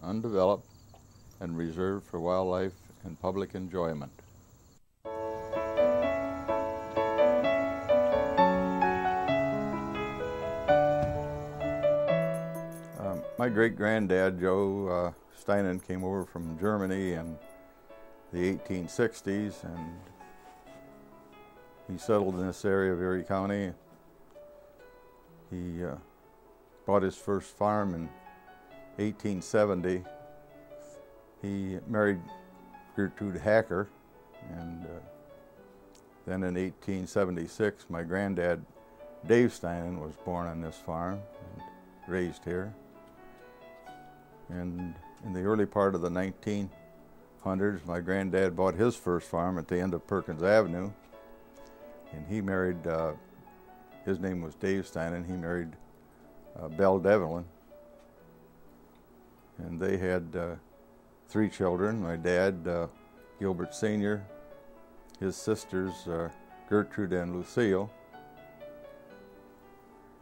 undeveloped, and reserved for wildlife and public enjoyment. My great-granddad, Joe Steinen, came over from Germany in the 1860s, and he settled in this area of Erie County. He bought his first farm in 1870. He married Gertrude Hacker, and then in 1876, my granddad, Dave Steinen, was born on this farm and raised here. And in the early part of the 1900s, my granddad bought his first farm at the end of Perkins Avenue, and he married, his name was Dave Steinen, he married Belle Devlin, and they had 3 children. My dad, Gilbert Sr., his sisters, Gertrude and Lucille,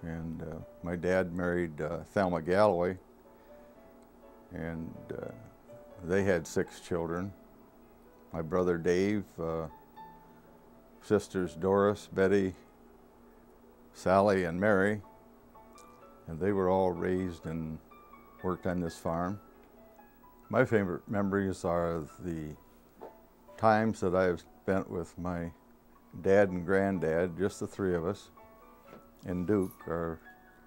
and my dad married Thelma Galloway, and they had 6 children. My brother Dave, sisters Doris, Betty, Sally, and Mary, and they were all raised and worked on this farm. My favorite memories are the times that I have spent with my dad and granddad, just the 3 of us, and Duke, our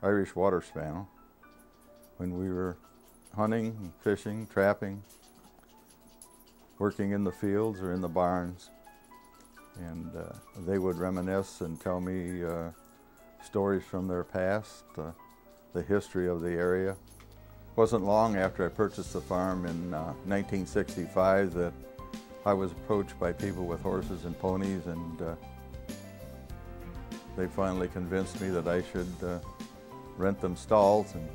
Irish water spaniel, when we were hunting, fishing, trapping, working in the fields or in the barns. And they would reminisce and tell me stories from their past, the history of the area. It wasn't long after I purchased the farm in 1965 that I was approached by people with horses and ponies, and they finally convinced me that I should rent them stalls. And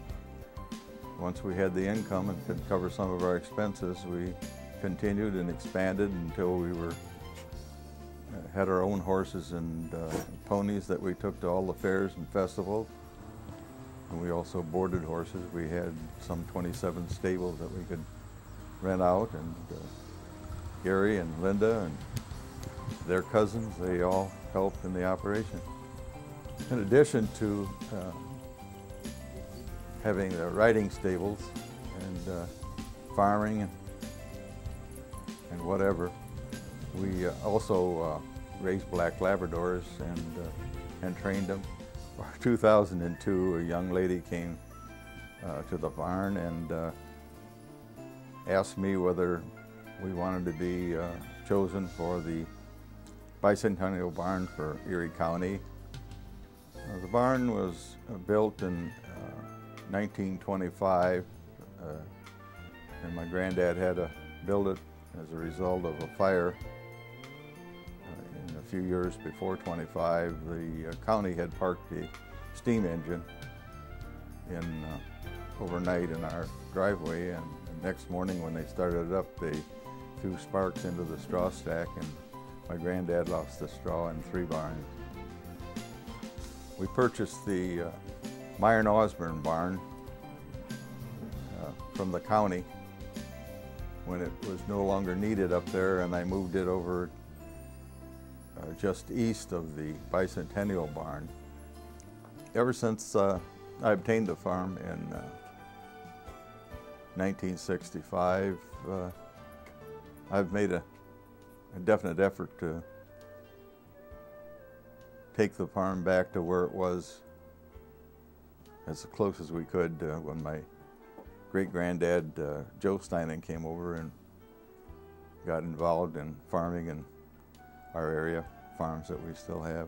once we had the income and could cover some of our expenses, we continued and expanded until we had our own horses and ponies that we took to all the fairs and festivals. And we also boarded horses. We had some 27 stables that we could rent out, and Gary and Linda and their cousins, they all helped in the operation. In addition to having the riding stables and farming and whatever, we also raised black Labradors and trained them. In 2002, a young lady came to the barn and asked me whether we wanted to be chosen for the bicentennial barn for Erie County. The barn was built in 1925, and my granddad had to build it as a result of a fire. In a few years before 25, the county had parked the steam engine overnight in our driveway, and the next morning when they started it up, they threw sparks into the straw stack, and my granddad lost the straw in 3 barns. We purchased the Myron Osborne barn from the county when it was no longer needed up there, and I moved it over just east of the bicentennial barn. Ever since I obtained the farm in 1965, I've made a definite effort to take the farm back to where it was as close as we could when my great-granddad Joe Steinen came over and got involved in farming in our area, farms that we still have,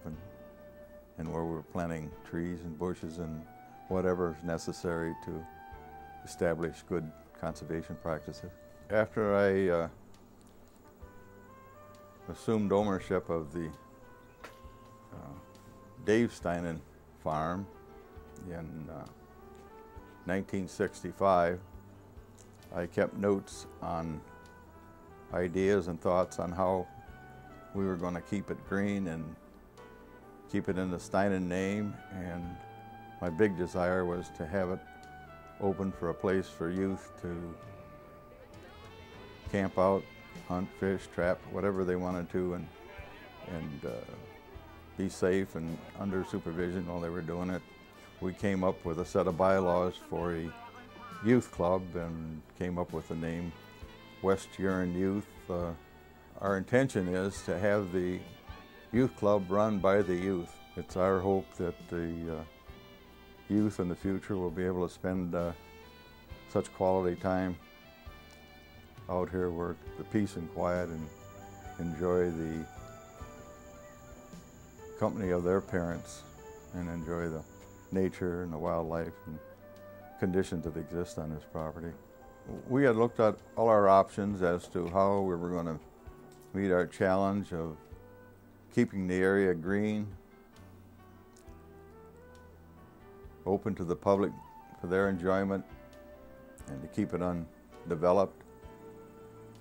and where we're planting trees and bushes and whatever is necessary to establish good conservation practices. After I assumed ownership of the Dave Steinen farm in 1965, I kept notes on ideas and thoughts on how we were going to keep it green and keep it in the Steinen name, and my big desire was to have it open for a place for youth to camp out, hunt, fish, trap, whatever they wanted to, and be safe and under supervision while they were doing it. We came up with a set of bylaws for a youth club and came up with the name West Huron Youth. Our intention is to have the youth club run by the youth. It's our hope that the youth in the future will be able to spend such quality time out here where the peace and quiet and enjoy the company of their parents and enjoy the nature and the wildlife and conditions that exist on this property. We had looked at all our options as to how we were going to meet our challenge of keeping the area green, open to the public for their enjoyment, and to keep it undeveloped.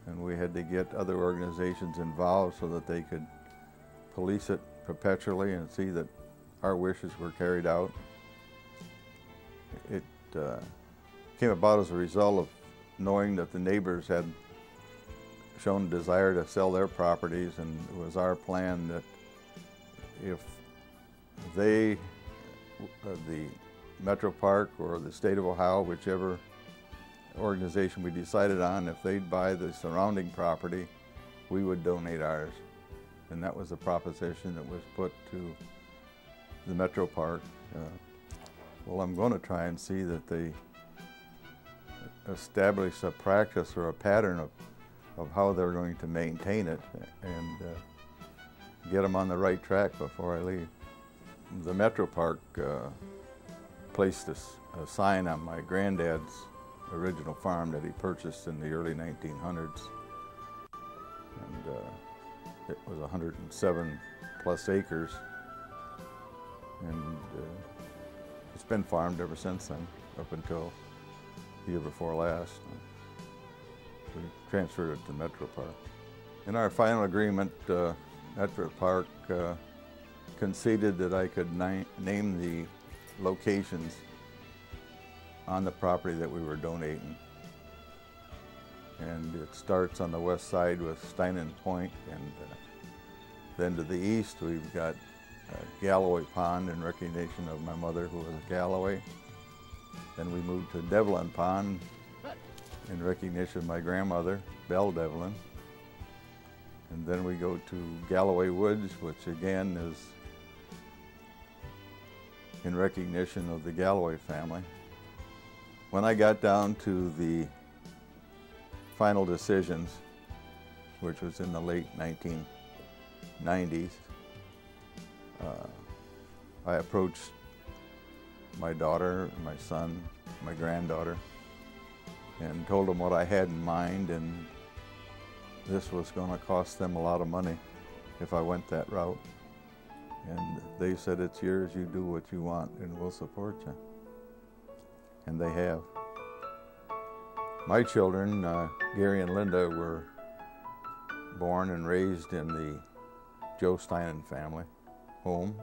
And we had to get other organizations involved so that they could police it perpetually and see that our wishes were carried out. It came about as a result of knowing that the neighbors had shown a desire to sell their properties, and it was our plan that if they, the Metro Park or the state of Ohio, whichever organization we decided on, if they'd buy the surrounding property, we would donate ours. And that was a proposition that was put to the Metro Park. Well, I'm going to try and see that they establish a practice or a pattern of how they're going to maintain it and get them on the right track before I leave. The Metro Park placed a sign on my granddad's original farm that he purchased in the early 1900s. And it was 107 plus acres, and it's been farmed ever since then, up until the year before last. We transferred it to Metro Park. In our final agreement, Metro Park conceded that I could name the locations on the property that we were donating. And it starts on the west side with Steinen Point, and then to the east we've got Galloway Pond in recognition of my mother, who was a Galloway. Then we moved to Devlin Pond in recognition of my grandmother, Belle Devlin. And then we go to Galloway Woods, which again is in recognition of the Galloway family. When I got down to the final decisions, which was in the late 1990s, I approached my daughter, my son, my granddaughter, and told them what I had in mind, and this was going to cost them a lot of money if I went that route. And they said, "It's yours, you do what you want, and we'll support you." And they have. My children, Gary and Linda, were born and raised in the Joe Steinen family home.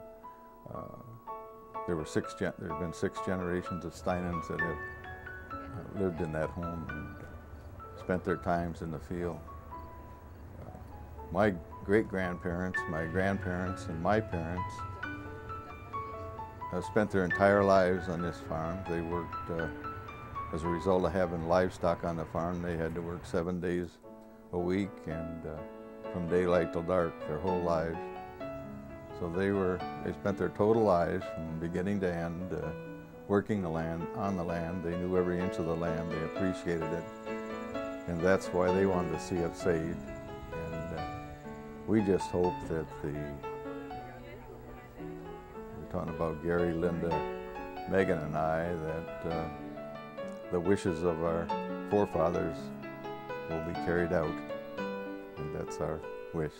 There have been 6 generations of Steinens that have lived in that home and spent their times in the field. My great-grandparents, my grandparents, and my parents have spent their entire lives on this farm. They worked, as a result of having livestock on the farm, they had to work 7 days a week and from daylight till dark their whole lives. So they spent their total lives from beginning to end working the land, on the land. They knew every inch of the land, they appreciated it, and that's why they wanted to see it saved. And we just hope that we're talking about Gary, Linda, Megan, and I, that the wishes of our forefathers will be carried out, and that's our wish.